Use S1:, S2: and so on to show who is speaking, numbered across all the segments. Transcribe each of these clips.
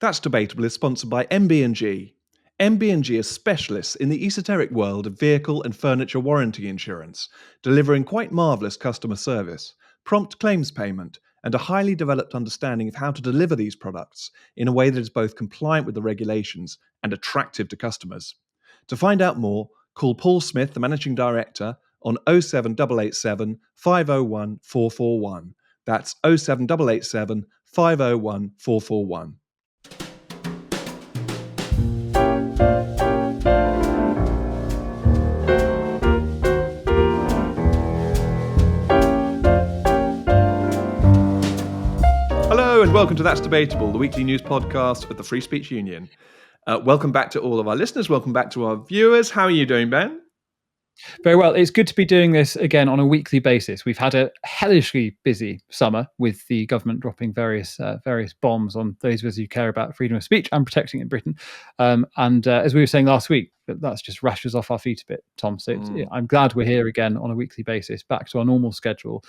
S1: That's Debatable is sponsored by MB&G. MB&G is specialists in the esoteric world of vehicle and furniture warranty insurance, delivering quite marvellous customer service, prompt claims payment, and a highly developed understanding of how to deliver these products in a way that is both compliant with the regulations and attractive to customers. To find out more, call Paul Smith, the Managing Director, on 07887 501 441. That's 07887 501 441. Hello and welcome to That's Debatable, the weekly news podcast of the Free Speech Union. Welcome back to all of our listeners. Welcome back to our viewers. How are you doing, Ben?
S2: Very well. It's good to be doing this again on a weekly basis. We've had a hellishly busy summer with the government dropping various bombs on those of us who care about freedom of speech and protecting it in Britain. And as we were saying last week, that's just rushed us off our feet a bit, Tom. So I'm glad we're here again on a weekly basis, back to our normal schedule.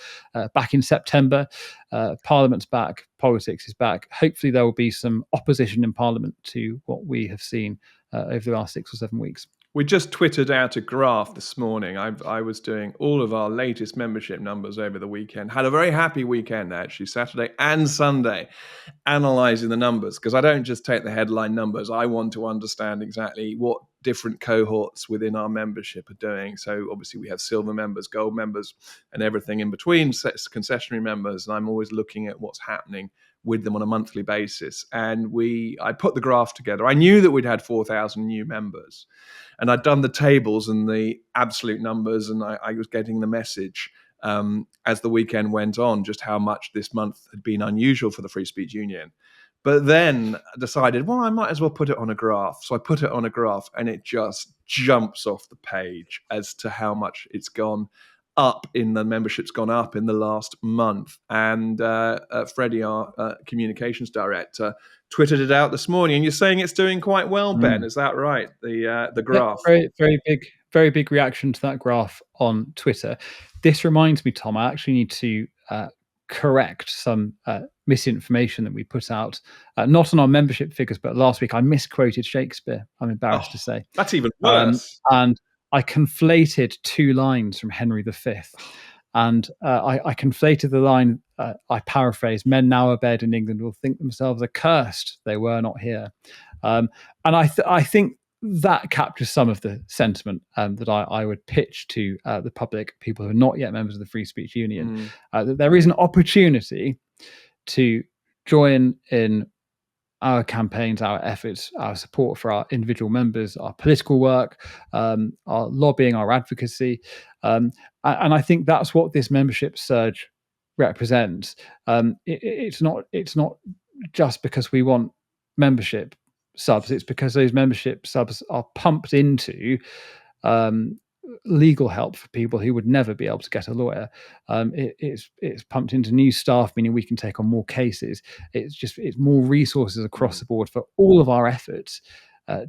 S2: Back in September, Parliament's back, politics is back. Hopefully there will be some opposition in Parliament to what we have seen over the last 6 or 7 weeks.
S1: We just twittered out a graph this morning. I was doing all of our latest membership numbers over the weekend. Had a very happy weekend, actually, Saturday and Sunday, analysing the numbers, because I don't just take the headline numbers. I want to understand exactly what different cohorts within our membership are doing. So obviously we have silver members, gold members, and everything in between, concessionary members. And I'm always looking at what's happening with them on a monthly basis. And I put the graph together. I knew that we'd had 4,000 new members. And I'd done the tables and the absolute numbers, and I was getting the message as the weekend went on, just how much this month had been unusual for the Free Speech Union. But then I decided, well, I might as well put it on a graph. So I put it on a graph, and it just jumps off the page as to how much it's gone up the membership's gone up in the last month. And Freddie, our communications director, twittered it out this morning. And you're saying it's doing quite well, Ben. Is that right? The graph.
S2: Very big reaction to that graph on Twitter. This reminds me, Tom, I actually need to correct some misinformation that we put out, not on our membership figures, but last week I misquoted Shakespeare, I'm embarrassed to say.
S1: That's even worse.
S2: And I conflated 2 lines from Henry V. And I conflated the line, I paraphrase, men now abed in England will think themselves accursed they were not here. And I think that captures some of the sentiment that I would pitch to the public, people who are not yet members of the Free Speech Union, that there is an opportunity to join in our campaigns, our efforts, our support for our individual members, our political work, our lobbying, our advocacy. And I think that's what this membership surge represents. It's not just because we want membership subs. It's because those membership subs are pumped into legal help for people who would never be able to get a lawyer. It's pumped into new staff, meaning we can take on more cases. It's more resources across the board for all of our efforts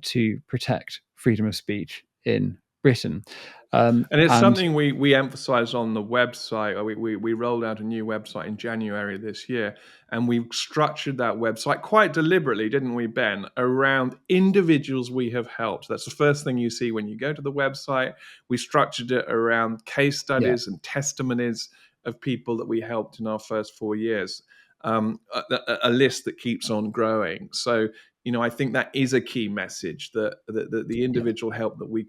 S2: to protect freedom of speech in Britain.
S1: And it's something we emphasise on the website. We rolled out a new website in January this year, and we structured that website quite deliberately, didn't we, Ben, around individuals we have helped. That's the first thing you see when you go to the website. We structured it around case studies and testimonies of people that we helped in our first 4 years, a list that keeps on growing. So, I think that is a key message, that the individual help that we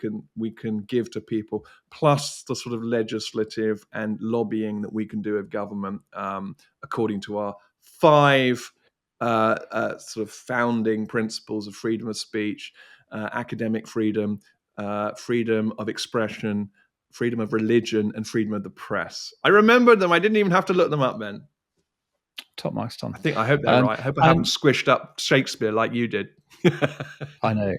S1: can give to people, plus the sort of legislative and lobbying that we can do of government, according to our 5 sort of founding principles of freedom of speech, academic freedom, freedom of expression, freedom of religion, and freedom of the press. I remembered them. I didn't even have to look them up, Ben.
S2: Top marks, Tom.
S1: I hope they're right. I hope I haven't squished up Shakespeare like you did.
S2: I know.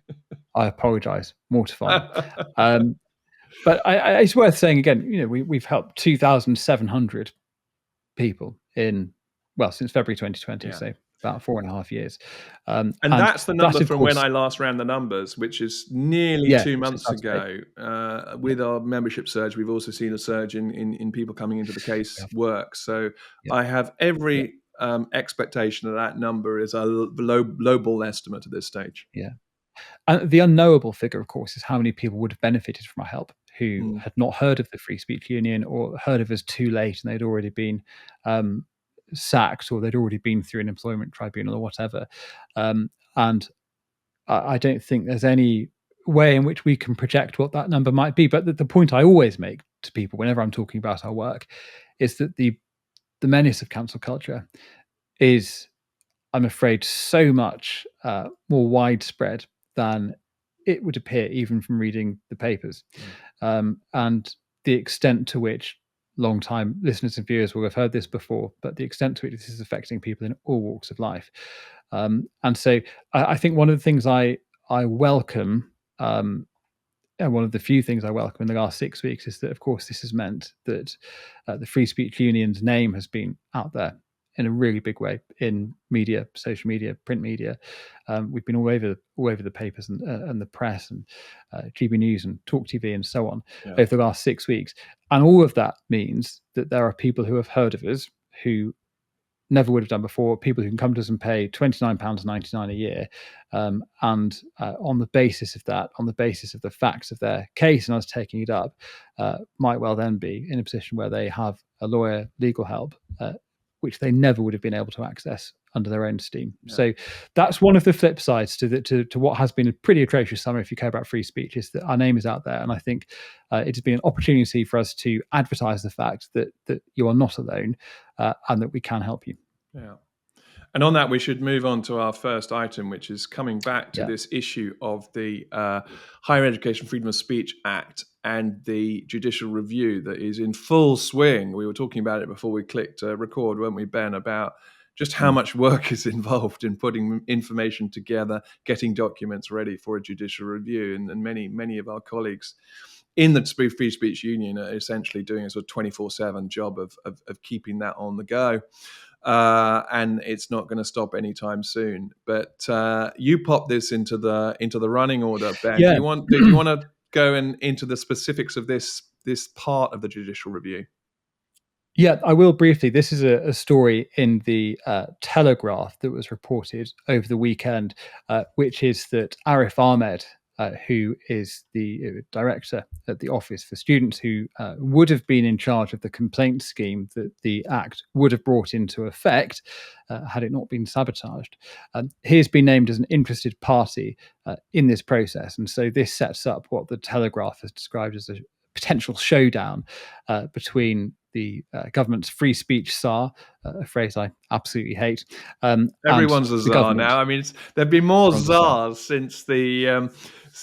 S2: I apologise. Mortifying. But it's worth saying again, we've helped 2,700 people since February 2020, so about 4.5 years. And
S1: that's the number from when I last ran the numbers, which is nearly 2 months ago. With our membership surge, we've also seen a surge in people coming into the case work. So I have every expectation that number is a lowball estimate at this stage.
S2: Yeah. And the unknowable figure, of course, is how many people would have benefited from our help who had not heard of the Free Speech Union or heard of us too late and they'd already been sacked or they'd already been through an employment tribunal or whatever. And I don't think there's any way in which we can project what that number might be. But the point I always make to people whenever I'm talking about our work is that the menace of cancel culture is, I'm afraid, so much more widespread than it would appear even from reading the papers. And the extent to which long-time listeners and viewers will have heard this before, but the extent to which this is affecting people in all walks of life. And so I think one of the things I welcome, and one of the few things I welcome in the last 6 weeks is that, of course, this has meant that the Free Speech Union's name has been out there in a really big way in media, social media, print media. We've been all over the papers and the press and GB News and Talk TV and so on over the last 6 weeks. And all of that means that there are people who have heard of us who never would have done before, people who can come to us and pay £29.99 a year. And on the basis of that, on the basis of the facts of their case and us taking it up, might well then be in a position where they have a lawyer, legal help, which they never would have been able to access under their own steam. So that's one of the flip sides to what has been a pretty atrocious summer, if you care about free speech, is that our name is out there. And I think it has been an opportunity for us to advertise the fact that you are not alone and that we can help you.
S1: Yeah. And on that, we should move on to our first item, which is coming back to this issue of the Higher Education Freedom of Speech Act and the judicial review that is in full swing. We were talking about it before we clicked record, weren't we, Ben, about just how much work is involved in putting information together, getting documents ready for a judicial review. And many of our colleagues in the Free Speech Union are essentially doing a sort of 24/7 job of keeping that on the go. And it's not going to stop anytime soon. But you pop this into the running order, Ben.
S2: Yeah.
S1: Do you want to go into the specifics of this part of the judicial review?
S2: Yeah, I will briefly. This is a story in the Telegraph that was reported over the weekend, which is that Arif Ahmed, who is the director at the Office for Students, who would have been in charge of the complaint scheme that the Act would have brought into effect had it not been sabotaged. He has been named as an interested party in this process. And so this sets up what the Telegraph has described as a potential showdown between the government's free speech czar, a phrase I absolutely hate.
S1: Everyone's a czar now. I mean, there've been more czars since the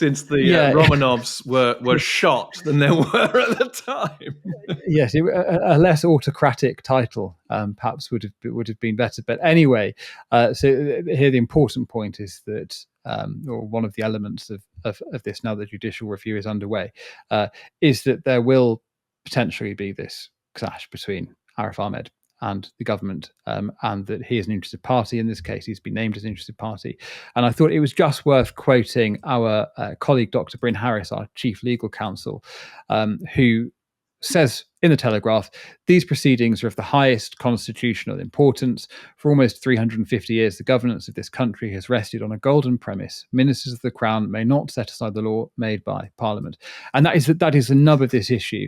S1: Romanovs were shot than there were at the time.
S2: Yes, a less autocratic title perhaps would have been better. But anyway, so here the important point is that, or one of the elements of this now that judicial review is underway, is that there will potentially be this clash between Arif Ahmed and the government, and that he is an interested party. In this case, he's been named as an interested party. And I thought it was just worth quoting our colleague, Dr. Bryn Harris, our chief legal counsel, who says in the Telegraph, these proceedings are of the highest constitutional importance. For almost 350 years, the governance of this country has rested on a golden premise. Ministers of the Crown may not set aside the law made by Parliament. And that is the nub of this issue,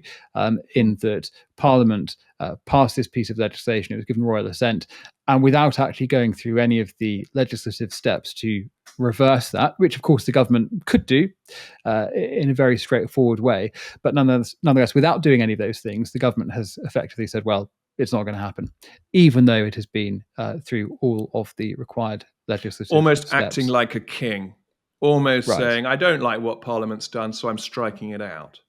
S2: in that Parliament passed this piece of legislation. It was given royal assent. And without actually going through any of the legislative steps to reverse that, which of course the government could do in a very straightforward way, but nonetheless, without doing any of those things, the government has effectively said, well, it's not going to happen, even though it has been through all of the required legislative
S1: almost
S2: steps.
S1: Acting like a king, almost saying, I don't like what Parliament's done, so I'm striking it out.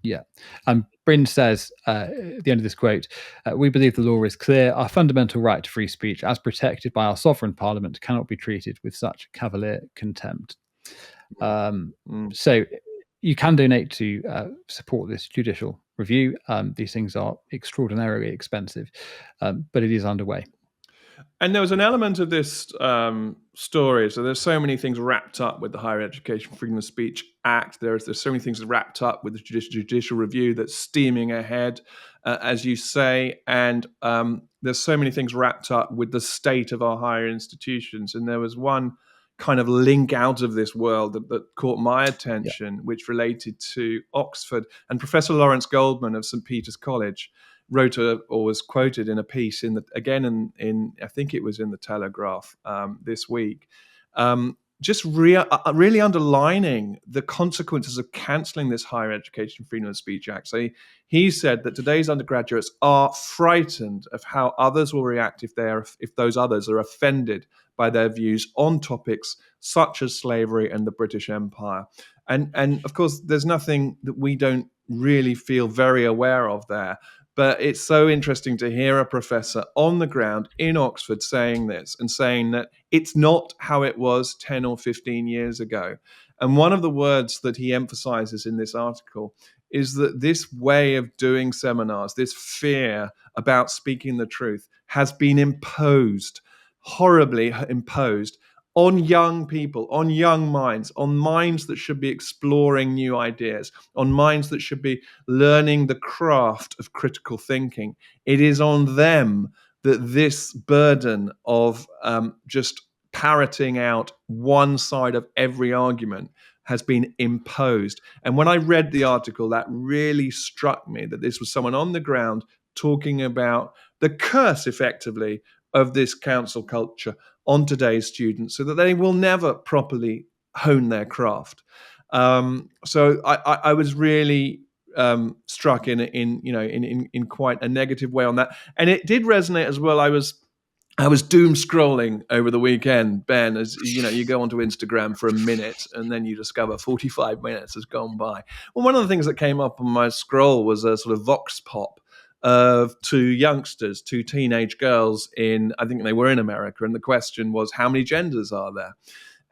S2: Yeah. And Bryn says at the end of this quote, we believe the law is clear. Our fundamental right to free speech, as protected by our sovereign parliament, cannot be treated with such cavalier contempt. So you can donate to support this judicial review. These things are extraordinarily expensive, but it is underway.
S1: And there was an element of this story. So there's so many things wrapped up with the Higher Education Freedom of Speech Act. There's so many things wrapped up with the judicial review that's steaming ahead, as you say. And there's so many things wrapped up with the state of our higher institutions. And there was one kind of link out of this world that caught my attention, which related to Oxford. And Professor Lawrence Goldman of St. Peter's College wrote or was quoted in a piece in I think it was in the Telegraph this week, just really underlining the consequences of cancelling this Higher Education Freedom of Speech Act. So he said that today's undergraduates are frightened of how others will react if those others are offended by their views on topics such as slavery and the British Empire. And of course, there's nothing that we don't really feel very aware of there. But it's so interesting to hear a professor on the ground in Oxford saying this and saying that it's not how it was 10 or 15 years ago. And one of the words that he emphasizes in this article is that this way of doing seminars, this fear about speaking the truth, has been imposed, horribly imposed, on young people, on young minds, on minds that should be exploring new ideas, on minds that should be learning the craft of critical thinking. It is on them that this burden of just parroting out one side of every argument has been imposed. And when I read the article, that really struck me, that this was someone on the ground talking about the curse, effectively, of this counsel culture on today's students, so that they will never properly hone their craft. So I was really struck in quite a negative way on that, and it did resonate as well. I was doom scrolling over the weekend, Ben, as you know, you go onto Instagram for a minute and then you discover 45 minutes has gone by. Well, one of the things that came up on my scroll was a sort of vox pop of two teenage girls I think they were in America. And the question was, how many genders are there?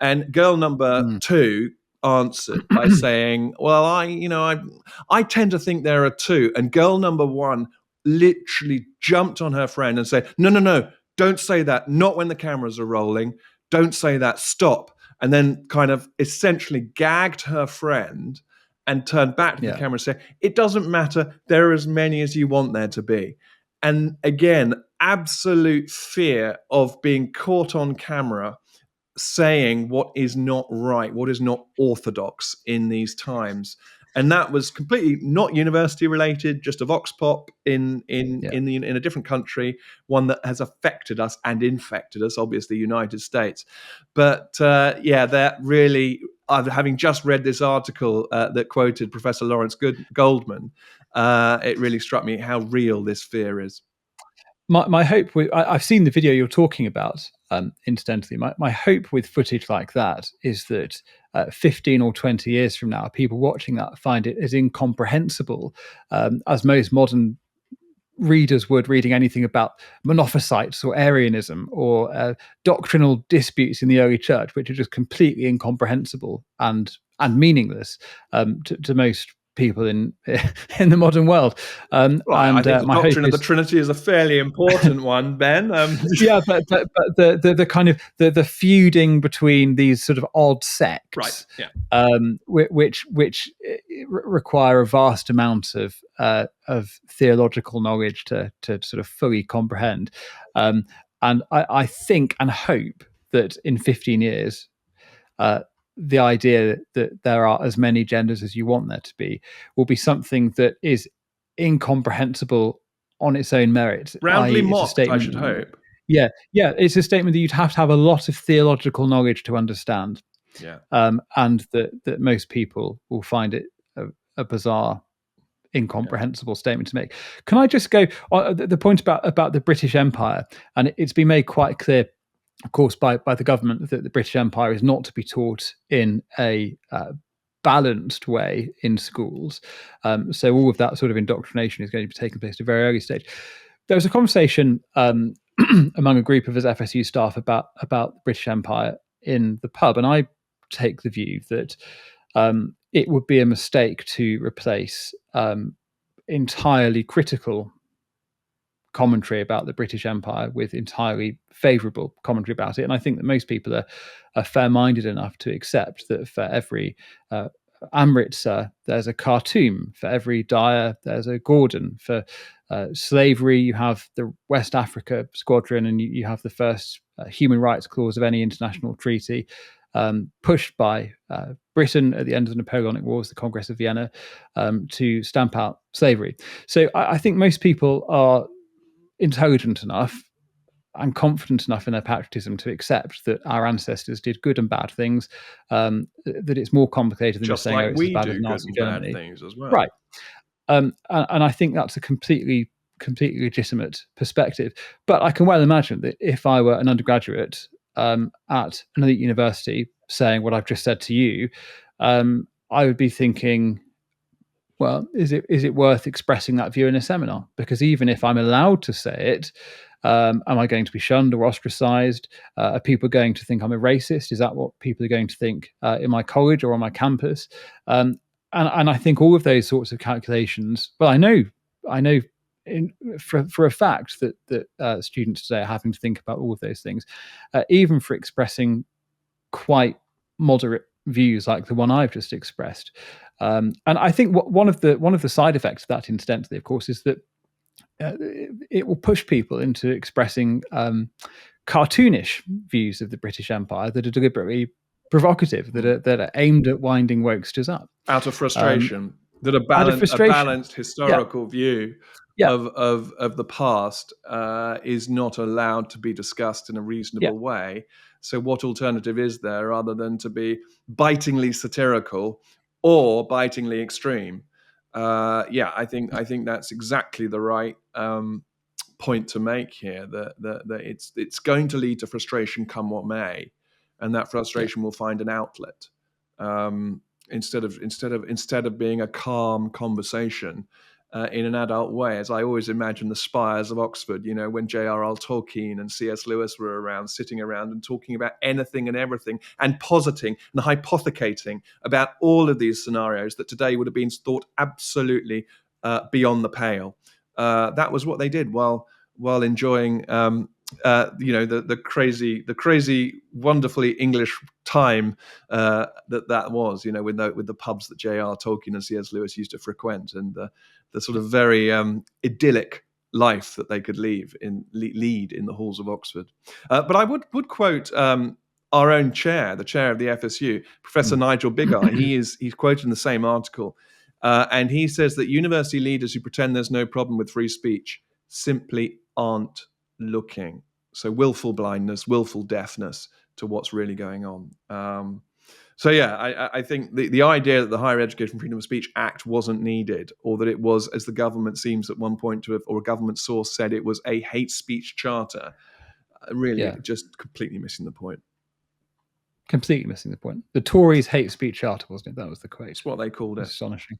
S1: And girl number 2 answered by saying, well, I tend to think there are 2. And girl number 1 literally jumped on her friend and said, no, don't say that. Not when the cameras are rolling. Don't say that. Stop. And then kind of essentially gagged her friend and turned back to the camera and said, it doesn't matter. There are as many as you want there to be. And again, absolute fear of being caught on camera saying what is not right, what is not orthodox in these times. And that was completely not university related, just a vox pop in a different country, one that has affected us and infected us, obviously United States. But that really, having just read this article that quoted Professor Lawrence Goldman, it really struck me how real this fear is.
S2: My hope I've seen the video you're talking about, incidentally. My hope with footage like that is that 15 or 20 years from now, people watching that find it as incomprehensible as most modern readers would reading anything about monophysites or Arianism or doctrinal disputes in the early church, which are just completely incomprehensible and meaningless to most people in the modern world.
S1: I think the doctrine of the Trinity is a fairly important one, Ben.
S2: Yeah, but the kind of the feuding between these sort of odd sects,
S1: right? Yeah.
S2: Which require a vast amount of theological knowledge to sort of fully comprehend. And I think and hope that in 15 years, the idea that there are as many genders as you want there to be will be something that is incomprehensible on its own merit.
S1: Roundly mocked, I should hope.
S2: Yeah, it's a statement that you'd have to have a lot of theological knowledge to understand.
S1: Yeah,
S2: and that most people will find it a bizarre, incomprehensible statement to make. Can I just go the point about the British Empire? And it's been made quite clear, of course, by the government, that the British Empire is not to be taught in a balanced way in schools. So all of that sort of indoctrination is going to be taking place at a very early stage. There was a conversation among a group of his FSU staff about the British Empire in the pub, and I take the view that it would be a mistake to replace entirely critical commentary about the British Empire with entirely favourable commentary about it. And I think that most people are fair-minded enough to accept that for every Amritsar, there's a Khartoum. For every Dyer, there's a Gordon. For slavery, you have the West Africa Squadron, and you have the first human rights clause of any international treaty, pushed by Britain at the end of the Napoleonic Wars, the Congress of Vienna, to stamp out slavery. So I think most people are intelligent enough and confident enough in their patriotism to accept that our ancestors did good and bad things, that it's more complicated than just saying,
S1: like
S2: it's as bad as
S1: we do good
S2: Nazi
S1: and
S2: Germany.
S1: bad things as well.
S2: Right. And I think that's a completely legitimate perspective. But I can well imagine that if I were an undergraduate at an elite university saying what I've just said to you, I would be thinking, well, is it worth expressing that view in a seminar? Because even if I'm allowed to say it, am I going to be shunned or ostracized? Are people going to think I'm a racist? Is that what people are going to think in my college or on my campus? And I think all of those sorts of calculations. Well, I know for a fact that students today are having to think about all of those things, even for expressing quite moderate views like the one I've just expressed. And I think one of the side effects of that, incidentally, of course, is that it will push people into expressing cartoonish views of the British Empire that are deliberately provocative, that are aimed at winding wokesters up
S1: out of frustration. That a balanced historical view of the past is not allowed to be discussed in a reasonable way. So what alternative is there other than to be bitingly satirical or bitingly extreme? I think that's exactly the right point to make here. That it's going to lead to frustration, come what may, and that frustration will find an outlet. Instead of being a calm conversation in an adult way, as I always imagine the spires of Oxford, when J.R.R. Tolkien and C.S. Lewis were around, sitting around and talking about anything and everything and positing and hypothecating about all of these scenarios that today would have been thought absolutely beyond the pale. That was what they did while enjoying the crazy, wonderfully English time that was, with the pubs that J.R. Tolkien and C.S. Lewis used to frequent, and the sort of very idyllic life that they could lead in the halls of Oxford. But I would quote our own chair, the chair of the FSU, Professor Nigel Biggar. He's quoted in the same article, and he says that university leaders who pretend there's no problem with free speech simply aren't looking. So willful blindness, willful deafness to what's really going on. I think the idea that the Higher Education Freedom of Speech Act wasn't needed, or that it was, as the government seems at one point to have, or a government source said, it was a hate speech charter, really just completely missing the point.
S2: Completely missing the point. The Tories' hate speech charter, wasn't it? That was the quote.
S1: It's what they called it.
S2: Astonishing.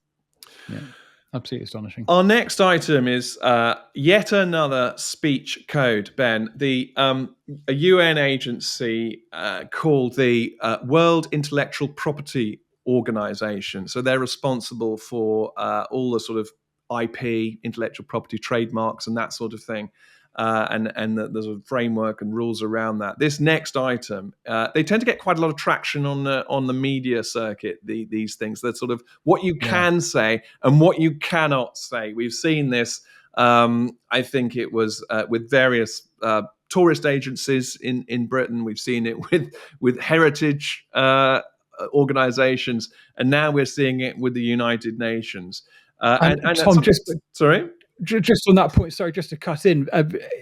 S2: Yeah. Absolutely astonishing.
S1: Our next item is yet another speech code, Ben. A UN agency called the World Intellectual Property Organization. So they're responsible for all the sort of IP, intellectual property, trademarks, and that sort of thing. And there's a framework and rules around that. This next item, they tend to get quite a lot of traction on the media circuit. These things, that's sort of what you can say and what you cannot say. We've seen this. I think it was with various tourist agencies in Britain. We've seen it with heritage organizations, and now we're seeing it with the United Nations.
S2: And Tom,
S1: sorry.
S2: Just on that point, sorry, just to cut in,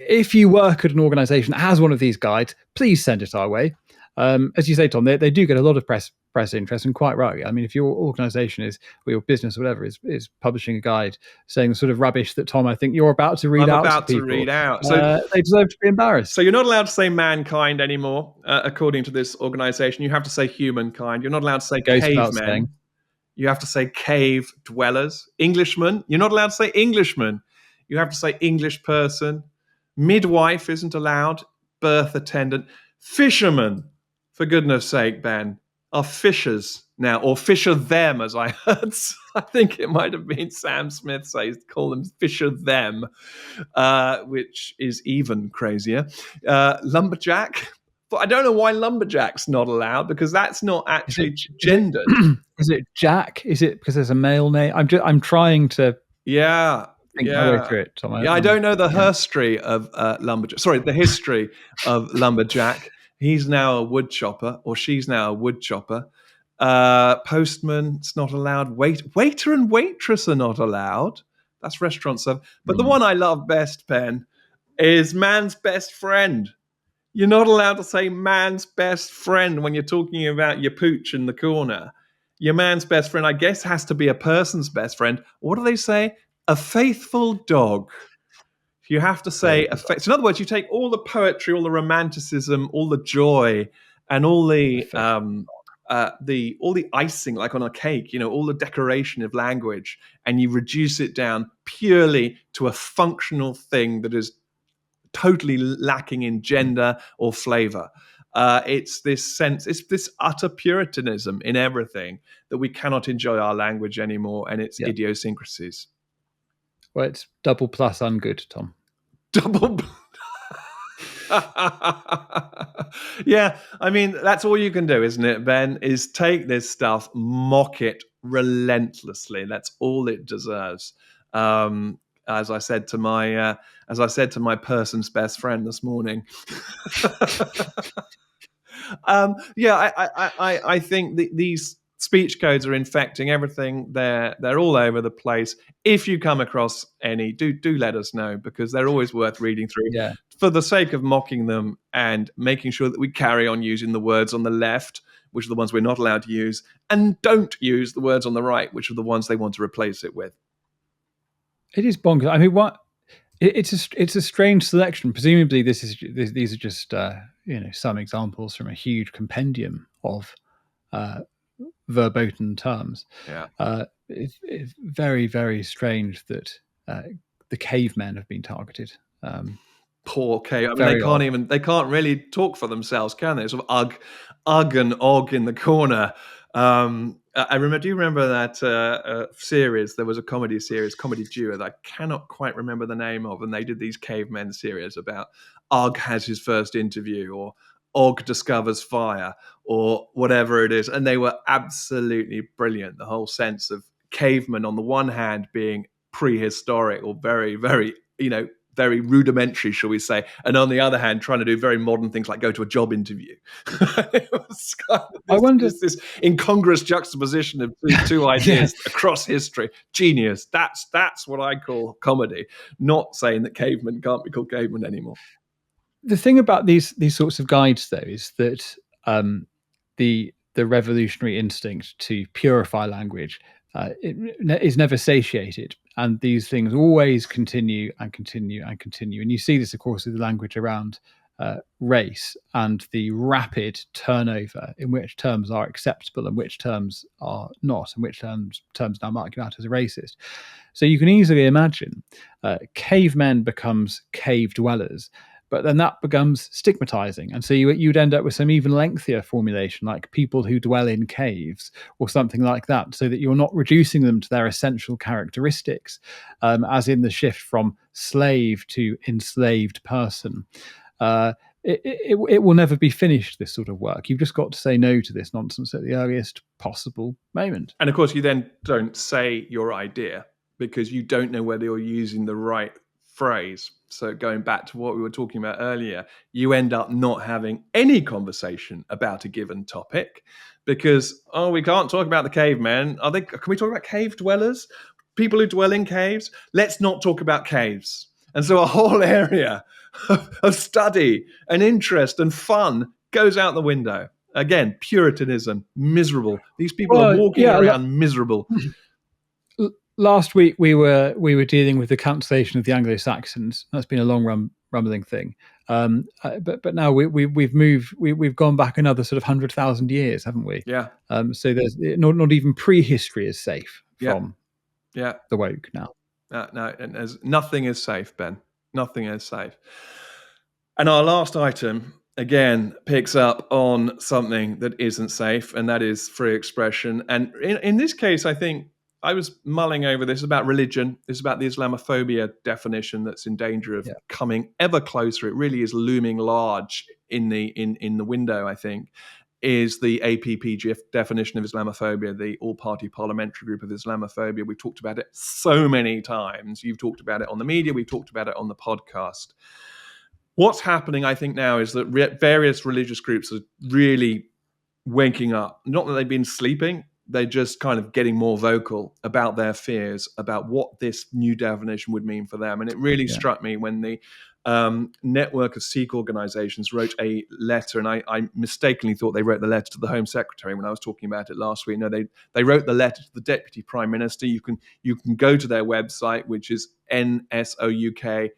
S2: if you work at an organisation that has one of these guides, please send it our way. As you say, Tom, they do get a lot of press interest, and quite rightly. I mean, if your organisation or your business or whatever is publishing a guide saying the sort of rubbish that, Tom, I think you're about to read out to people, so they deserve to be embarrassed.
S1: So you're not allowed to say mankind anymore, according to this organisation. You have to say humankind. You're not allowed to say cavemen. You have to say cave dwellers. Englishmen, you're not allowed to say Englishman. You have to say English person. Midwife isn't allowed. Birth attendant. Fisherman, for goodness sake, Ben. are fishers now, or fisher them, as I heard. I think it might have been Sam Smith call them fisher them, which is even crazier. Lumberjack. But I don't know why lumberjack's not allowed, because that's not actually gendered.
S2: Is it Jack? Is it because there's a male name? I'm trying to think my way through it, Tom.
S1: I don't know the history of lumberjack. Sorry, the history of lumberjack. He's now a wood chopper, or she's now a wood chopper. Postman, it's not allowed. Waiter and waitress are not allowed. That's restaurant stuff. But the one I love best, Ben, is man's best friend. You're not allowed to say man's best friend when you're talking about your pooch in the corner. Your man's best friend, I guess, has to be a person's best friend. What do they say? A faithful dog. You have to say, so in other words, you take all the poetry, all the romanticism, all the joy, and all the icing, like on a cake, all the decoration of language, and you reduce it down purely to a functional thing that is totally lacking in gender or flavor. It's this sense, it's this utter puritanism in everything that we cannot enjoy our language anymore and its idiosyncrasies.
S2: Well, it's double plus ungood, Tom.
S1: Double. Yeah, I mean, that's all you can do, isn't it, Ben? Is take this stuff, mock it relentlessly. That's all it deserves. As I said to my person's best friend this morning. I think these speech codes are infecting everything. They're all over the place. If you come across any, do let us know, because they're always worth reading through.
S2: Yeah.
S1: For the sake of mocking them and making sure that we carry on using the words on the left, which are the ones we're not allowed to use, and don't use the words on the right, which are the ones they want to replace it with.
S2: It is bonkers. I mean, what? It's a strange selection. Presumably, these are just some examples from a huge compendium of verboten terms.
S1: Yeah,
S2: it's very, very strange that the cavemen have been targeted.
S1: Poor cave. I mean, they can't really talk for themselves, can they? Sort of ugh and og in the corner. Do you remember that series? There was a comedy series, comedy duo that I cannot quite remember the name of, and they did these cavemen series about Og has his first interview, or Og discovers fire, or whatever it is, and they were absolutely brilliant. The whole sense of cavemen on the one hand being prehistoric or very, very, very rudimentary, shall we say, and on the other hand, trying to do very modern things like go to a job interview. It was this incongruous juxtaposition of two ideas across history. Genius. That's what I call comedy. Not saying that cavemen can't be called cavemen anymore.
S2: The thing about these sorts of guides, though, is that the revolutionary instinct to purify language is never satiated, and these things always continue and continue and continue. And you see this, of course, with the language around race and the rapid turnover in which terms are acceptable and which terms are not, and which terms now mark you out as a racist. So you can easily imagine cavemen becomes cave dwellers, but then that becomes stigmatizing. And so you'd end up with some even lengthier formulation, like people who dwell in caves or something like that, so that you're not reducing them to their essential characteristics, as in the shift from slave to enslaved person. It will never be finished, this sort of work. You've just got to say no to this nonsense at the earliest possible moment.
S1: And of course, you then don't say your idea because you don't know whether you're using the right phrase. So going back to what we were talking about earlier, you end up not having any conversation about a given topic because, we can't talk about the cavemen. Can we talk about cave dwellers? People who dwell in caves? Let's not talk about caves. And so a whole area of study and interest and fun goes out the window. Again, Puritanism, miserable. These people are walking around miserable.
S2: Last week we were dealing with the cancellation of the Anglo-Saxons. That's been a long rumbling thing. But now we've gone back another sort of 100,000 years, haven't we?
S1: Yeah.
S2: So there's not even prehistory is safe from the woke now.
S1: No, and nothing is safe, Ben. Nothing is safe. And our last item again picks up on something that isn't safe, and that is free expression. And in this case, I think I was mulling over this about religion. It's about the Islamophobia definition that's in danger of coming ever closer. It really is looming large in the window, I think, is the APPGIF definition of Islamophobia, the All-Party Parliamentary Group of Islamophobia. We've talked about it so many times. You've talked about it on the media. We've talked about it on the podcast. What's happening, I think, now is that various religious groups are really waking up. Not that they've been sleeping, they're just kind of getting more vocal about their fears, about what this new definition would mean for them. And it really struck me when the network of Sikh organizations wrote a letter, and I mistakenly thought they wrote the letter to the Home Secretary when I was talking about it last week. No, they wrote the letter to the Deputy Prime Minister. You can go to their website, which is nsouk.co.uk,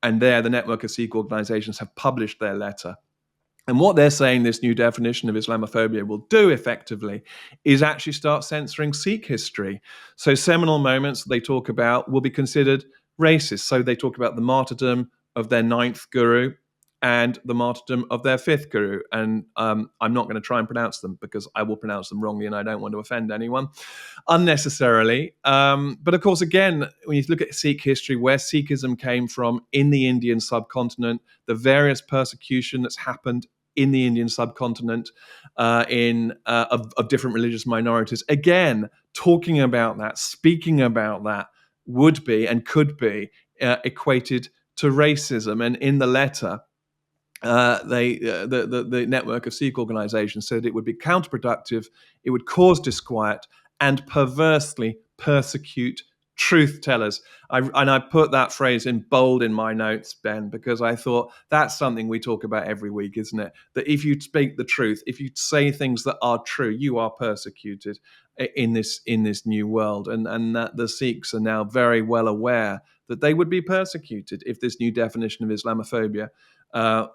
S1: and there the network of Sikh organizations have published their letter. And what they're saying this new definition of Islamophobia will do effectively is actually start censoring Sikh history. So seminal moments they talk about will be considered racist. So they talk about the martyrdom of their 9th guru and the martyrdom of their 5th guru. And I'm not going to try and pronounce them because I will pronounce them wrongly and I don't want to offend anyone unnecessarily. But of course, again, when you look at Sikh history, where Sikhism came from in the Indian subcontinent, the various persecution that's happened in the Indian subcontinent of different religious minorities. Again, talking about that, speaking about that would be and could be equated to racism. And in the letter, the network of Sikh organizations said it would be counterproductive, it would cause disquiet, and perversely persecute truth tellers. I put that phrase in bold in my notes, Ben, because I thought that's something we talk about every week, isn't it? That if you speak the truth, if you say things that are true, you are persecuted in this new world. And that the Sikhs are now very well aware that they would be persecuted if this new definition of Islamophobia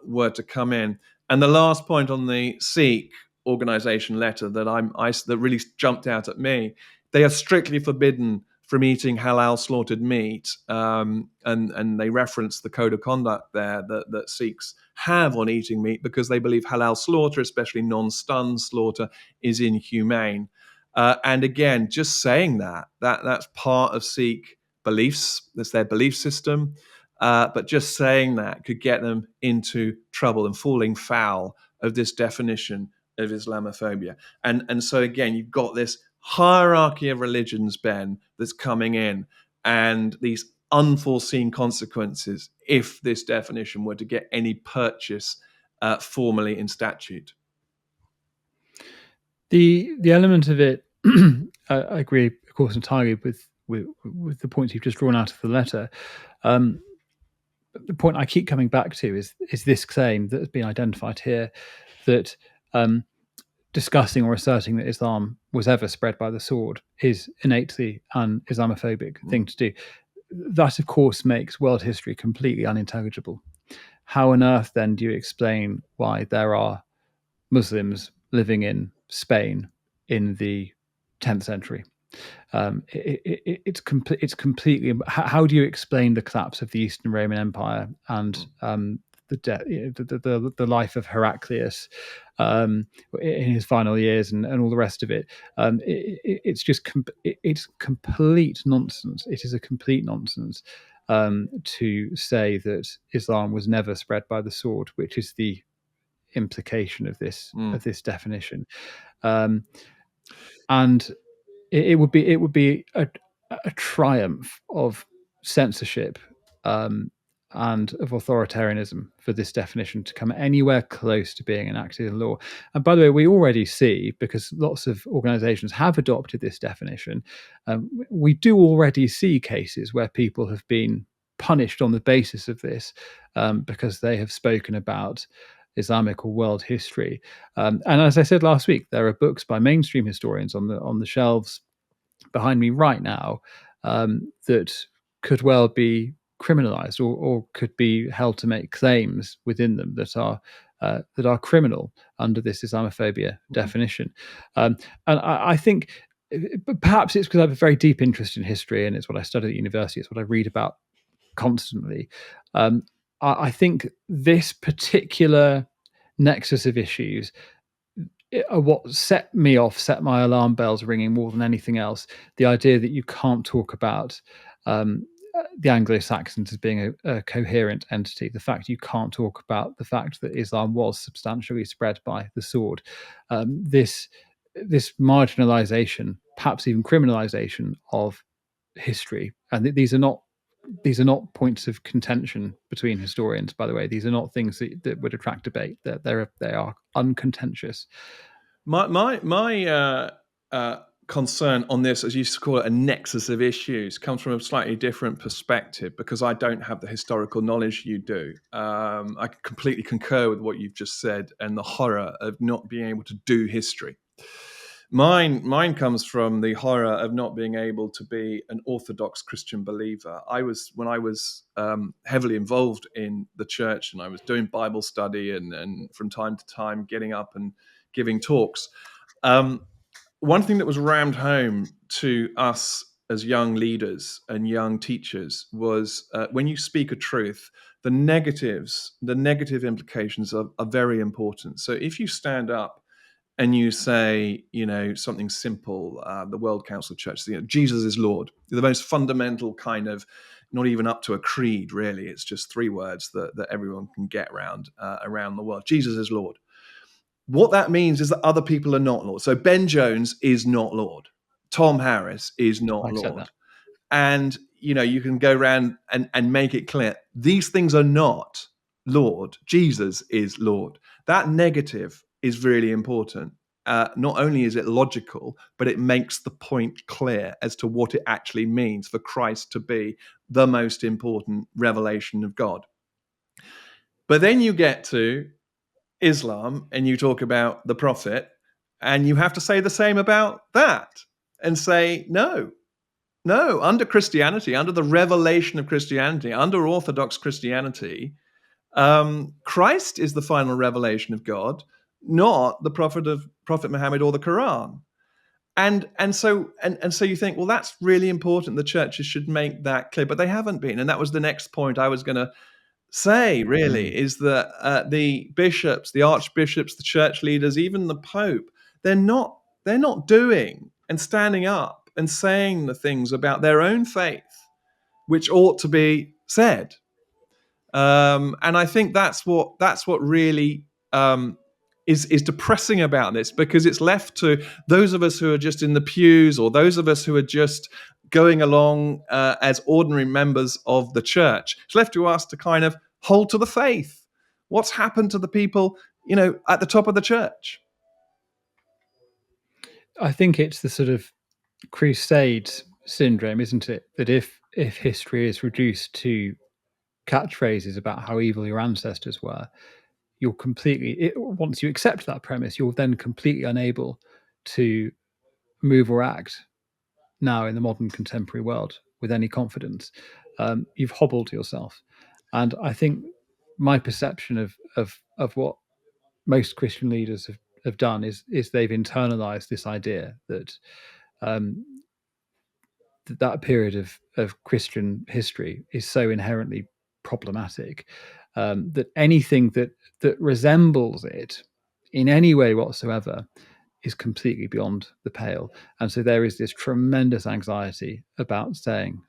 S1: were to come in. And the last point on the Sikh organization letter that really jumped out at me, they are strictly forbidden from eating halal slaughtered meat, and they reference the code of conduct there that Sikhs have on eating meat because they believe halal slaughter, especially non-stun slaughter, is inhumane. And again, just saying that's part of Sikh beliefs, that's their belief system. But just saying that could get them into trouble and falling foul of this definition of Islamophobia. And so again, you've got this hierarchy of religions, Ben, that's coming in, and these unforeseen consequences if this definition were to get any purchase formally in statute.
S2: The element of it, I agree, of course, entirely with the points you've just drawn out of the letter. The point I keep coming back to is this claim that has been identified here, that discussing or asserting that Islam was ever spread by the sword is innately an Islamophobic thing to do. That, of course, makes world history completely unintelligible. How on earth, then, do you explain why there are Muslims living in Spain in the 10th century? It's completely. How do you explain the collapse of the Eastern Roman Empire and the life of Heraclius in his final years and all the rest of it? It's just it's complete nonsense. It is a complete nonsense to say that Islam was never spread by the sword, which is the implication of this definition. And it would be a triumph of censorship and of authoritarianism for this definition to come anywhere close to being enacted in law. And by the way, we already see, because lots of organizations have adopted this definition, we do already see cases where people have been punished on the basis of this because they have spoken about Islamic or world history. And as I said last week, there are books by mainstream historians on the shelves behind me right now that could well be criminalized or could be held to make claims within them that are criminal under this Islamophobia definition. And I think perhaps it's because I have a very deep interest in history and it's what I study at university, it's what I read about constantly. I think this particular nexus of issues are what set my alarm bells ringing more than anything else. The idea that you can't talk about the Anglo-Saxons as being a coherent entity, the fact you can't talk about the fact that Islam was substantially spread by the sword, this marginalization, perhaps even criminalization of history, and these are not points of contention between historians, by the way. These are not things that would attract debate. They are uncontentious.
S1: My concern on this, as you used to call it, a nexus of issues, comes from a slightly different perspective because I don't have the historical knowledge you do. I completely concur with what you've just said and the horror of not being able to do history. Mine comes from the horror of not being able to be an Orthodox Christian believer. When I was heavily involved in the church, and I was doing Bible study and from time to time getting up and giving talks. One thing that was rammed home to us as young leaders and young teachers was when you speak a truth, the negative implications are very important. So if you stand up and you say, something simple, the World Council of Churches, Jesus is Lord, the most fundamental kind of, not even up to a creed, really. It's just 3 words that everyone can get around the world. Jesus is Lord. What that means is that other people are not Lord. So Ben Jones is not Lord. Tom Harris is not Lord.
S2: That.
S1: And, you can go around and make it clear. These things are not Lord. Jesus is Lord. That negative is really important. Not only is it logical, but it makes the point clear as to what it actually means for Christ to be the most important revelation of God. But then you get to Islam and you talk about the Prophet, and you have to say the same about that and say, no, under Christianity, under the revelation of Christianity, under Orthodox Christianity, Christ is the final revelation of God, not the Prophet Muhammad or the Quran. And so you think, well, that's really important. The churches should make that clear, but they haven't been. And that was the next point I was going to say, really, is that the bishops, the archbishops, the church leaders, even the Pope, they're not doing and standing up and saying the things about their own faith which ought to be said. And I think that's what really is depressing about this, because it's left to those of us who are just in the pews, or those of us who are just going along as ordinary members of the church. It's left to us to kind of hold to the faith. What's happened to the people, at the top of the church?
S2: I think it's the sort of Crusades syndrome, isn't it? That if history is reduced to catchphrases about how evil your ancestors were, you're once you accept that premise, you're then completely unable to move or act now in the modern contemporary world with any confidence. You've hobbled yourself. And I think my perception of what most Christian leaders have done is they've internalized this idea that that period of Christian history is so inherently problematic that anything that resembles it in any way whatsoever is completely beyond the pale. And so there is this tremendous anxiety about saying,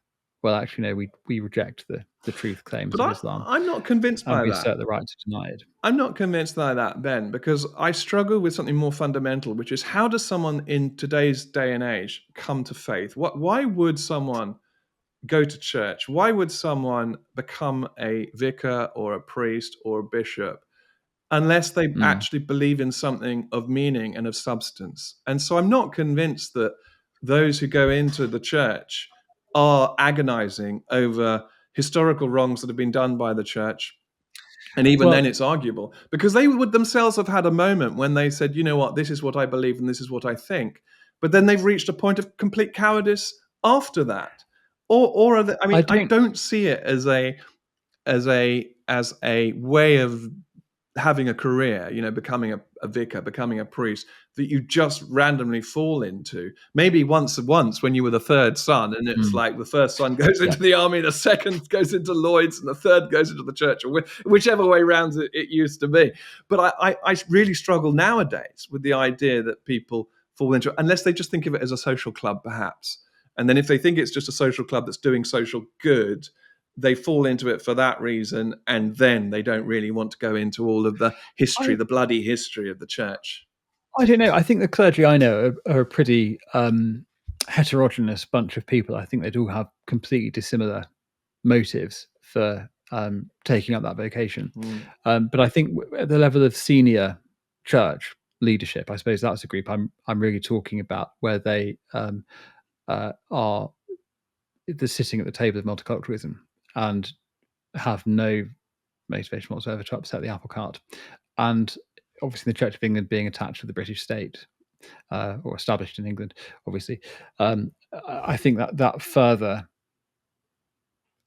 S2: well, actually, no, we reject the truth claims of Islam.
S1: I'm not convinced
S2: and
S1: by
S2: we
S1: that.
S2: assert the right to deny it.
S1: I'm not convinced by that, Ben, because I struggle with something more fundamental, which is, how does someone in today's day and age come to faith? Why would someone go to church? Why would someone become a vicar or a priest or a bishop unless they actually believe in something of meaning and of substance? And so I'm not convinced that those who go into the church are agonizing over historical wrongs that have been done by the church. And even then it's arguable, because they would themselves have had a moment when they said, you know what, this is what I believe and this is what I think. But then they've reached a point of complete cowardice after that. Or I don't see it as a way of having a career, becoming a vicar, becoming a priest, that you just randomly fall into. Maybe once when you were the third son, and it's like the first son goes into the army, the second goes into Lloyd's, and the third goes into the church, or whichever way round it used to be. But I really struggle nowadays with the idea that people fall into it, unless they just think of it as a social club, perhaps. And then if they think it's just a social club that's doing social good, they fall into it for that reason, and then they don't really want to go into all of the history, the bloody history of the church.
S2: I don't know. I think the clergy I know are a pretty heterogeneous bunch of people. I think they'd all have completely dissimilar motives for taking up that vocation. But I think at the level of senior church leadership, I suppose that's a group I'm really talking about, where they are sitting at the table of multiculturalism and have no motivation whatsoever to upset the apple cart. And obviously the Church of England being attached to the British state, or established in England, obviously, I think that further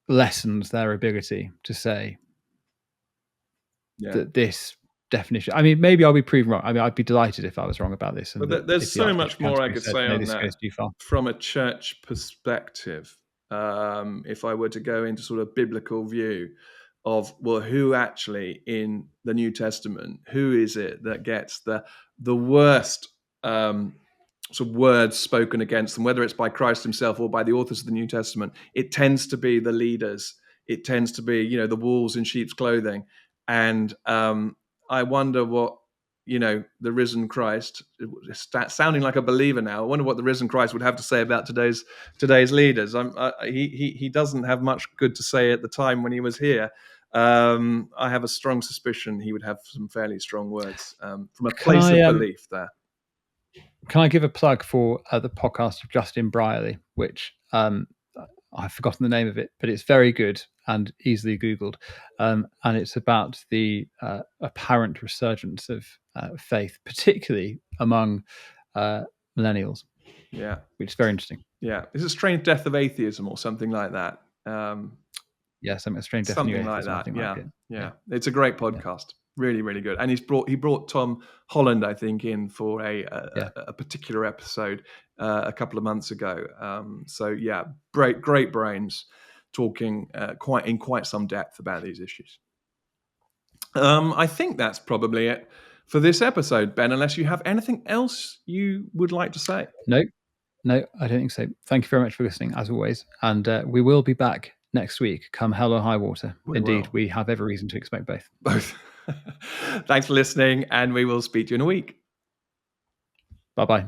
S2: lessens their ability to say that this definition. I mean, maybe I'll be proven wrong. I mean, I'd be delighted if I was wrong about this.
S1: But there's so much more I could say on that from a church perspective. If I were to go into sort of biblical view of, well, who actually in the New Testament, who is it that gets the worst sort of words spoken against them, whether it's by Christ himself or by the authors of the New Testament? It tends to be the leaders. It tends to be, the wolves in sheep's clothing. And I wonder what, the risen Christ, sounding like a believer now, I wonder what the risen Christ would have to say about today's leaders. He doesn't have much good to say at the time when he was here. I have a strong suspicion he would have some fairly strong words from a place of belief there.
S2: Can I give a plug for the podcast of Justin Brierley, which I've forgotten the name of it, but it's very good and easily Googled. And it's about the apparent resurgence of faith, particularly among millennials.
S1: Yeah.
S2: Which is very interesting.
S1: Yeah. It's a strange death of atheism or something like that.
S2: Something strange death
S1: something like that. Yeah. It's a great podcast. Really, really good. And he brought Tom Holland, I think, in for a particular episode a couple of months ago. So yeah, great brains talking in quite some depth about these issues. I think that's probably it for this episode, Ben, unless you have anything else you would like to say.
S2: No, I don't think so. Thank you very much for listening, as always. And we will be back next week, come hell or high water. Indeed, we have every reason to expect both.
S1: Thanks for listening, and we will speak to you in a week.
S2: Bye-bye.